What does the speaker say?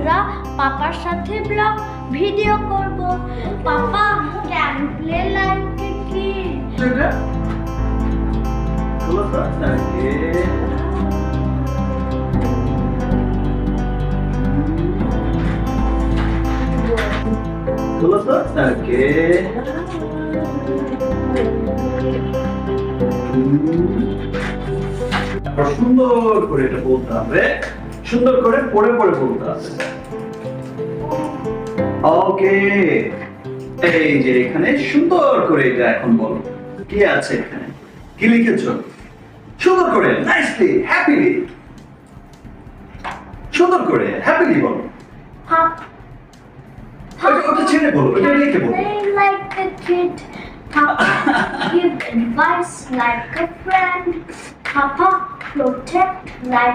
আমরা পাপার সাথে ব্লগ ভিডিও করব। Papa can play like a kid. সুন্দর করে এটা বলতে হবে, সুন্দর করে পড়ে পড়ে বলতে হবে। ওকে, এই যে এখানে সুন্দর করে এটা এখন বলো কি আছে এখানে, কি লিখেছো সুন্দর করে, নাইসলি, হ্যাপিলি, সুন্দর করে হ্যাপিলি বলো। ওটা ছেড়ে বলো, ওটা লিখে বলো। Play like a kid. Papa give advice like a friend. Papa protect like